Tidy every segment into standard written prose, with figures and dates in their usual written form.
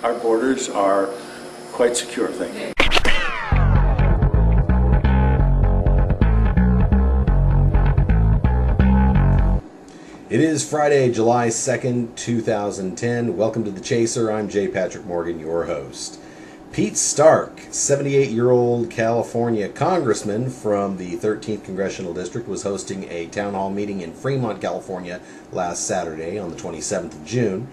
Our borders are quite secure, thank you. It is Friday, July 2nd, 2010. Welcome to The Chaser. I'm J. Patrick Morgan, your host. Pete Stark, 78-year-old California congressman from the 13th Congressional District, was hosting a town hall meeting in Fremont, California last Saturday on the 27th of June.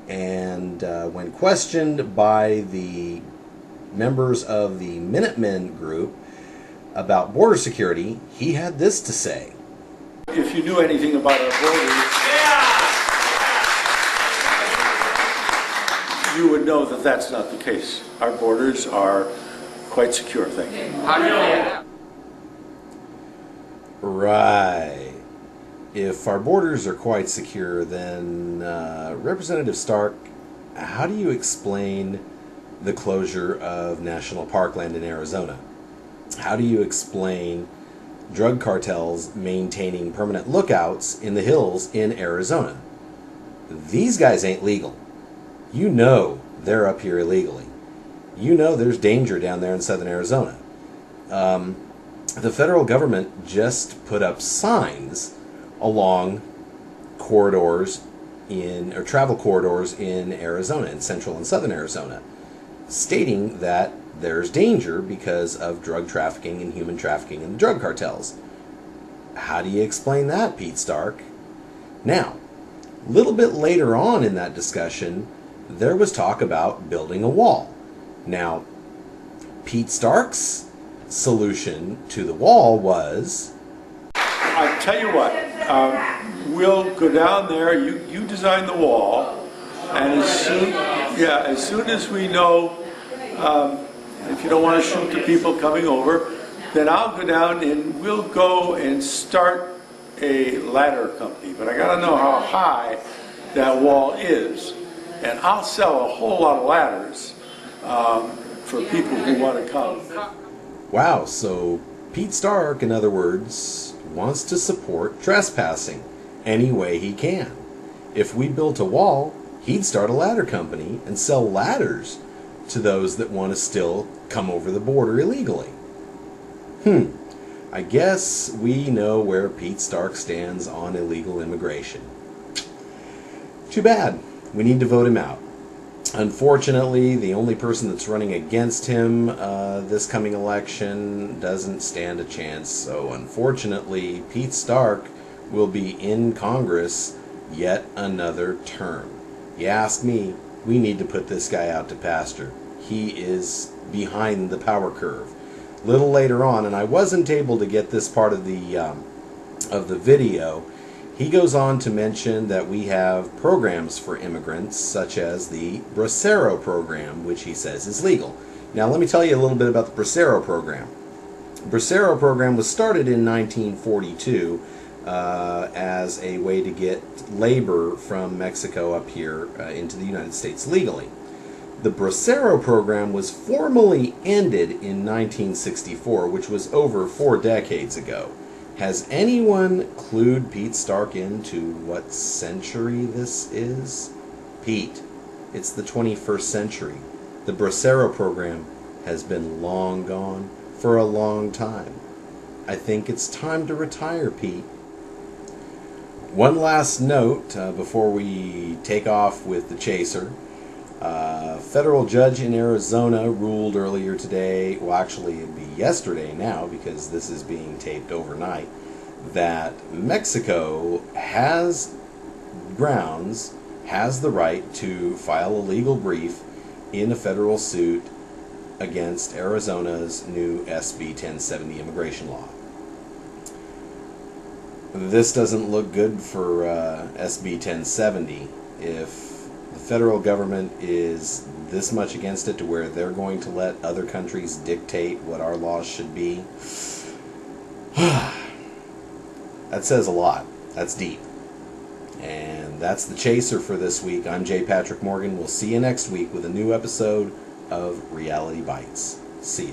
And when questioned by the members of the Minutemen group about border security, he had this to say. If you knew anything about our borders, you would know that that's not the case. Our borders are quite secure, thank you. How do you know that? Right. If our borders are quite secure, then Representative Stark, how do you explain the closure of national parkland in Arizona? How do you explain drug cartels maintaining permanent lookouts in the hills in Arizona? These guys ain't legal. You know they're up here illegally. You know there's danger down there in southern Arizona. The federal government just put up signs along corridors or travel corridors in Arizona, in central and southern Arizona, stating that there's danger because of drug trafficking and human trafficking and drug cartels. How do you explain that, Pete Stark? Now, a little bit later on in that discussion, there was talk about building a wall. Now, Pete Stark's solution to the wall was, I tell you what, we'll go down there, you design the wall, and as soon as we know, if you don't want to shoot the people coming over, then I'll go down and we'll go and start a ladder company. But I got to know how high that wall is. And I'll sell a whole lot of ladders for people who want to come. wow, so Pete Stark, in other words, wants to support trespassing any way he can. If we built a wall, he'd start a ladder company and sell ladders to those that want to still come over the border illegally. I guess we know where Pete Stark stands on illegal immigration. Too bad. We need to vote him out. Unfortunately, the only person that's running against him this coming election doesn't stand a chance. So unfortunately, Pete Stark will be in Congress yet another term. You ask me, we need to put this guy out to pasture. He is behind the power curve. A little later on, and I wasn't able to get this part of the video, he goes on to mention that we have programs for immigrants, such as the Bracero program, which he says is legal. Now, let me tell you a little bit about the Bracero program. The Bracero program was started in 1942 as a way to get labor from Mexico up here into the United States legally. The Bracero program was formally ended in 1964, which was over 4 decades ago. Has anyone clued Pete Stark into what century this is? Pete, it's the 21st century. The Bracero program has been long gone for a long time. I think it's time to retire, Pete. One last note before we take off with the Chaser. Federal judge in Arizona ruled earlier today, well actually it'd be yesterday now because this is being taped overnight, that Mexico has grounds, has the right to file a legal brief in a federal suit against Arizona's new SB 1070 immigration law. This doesn't look good for SB 1070 if the federal government is this much against it to where they're going to let other countries dictate what our laws should be. That says a lot. That's deep. And that's the Chaser for this week. I'm J. Patrick Morgan. We'll see you next week with a new episode of Reality Bytes. See ya.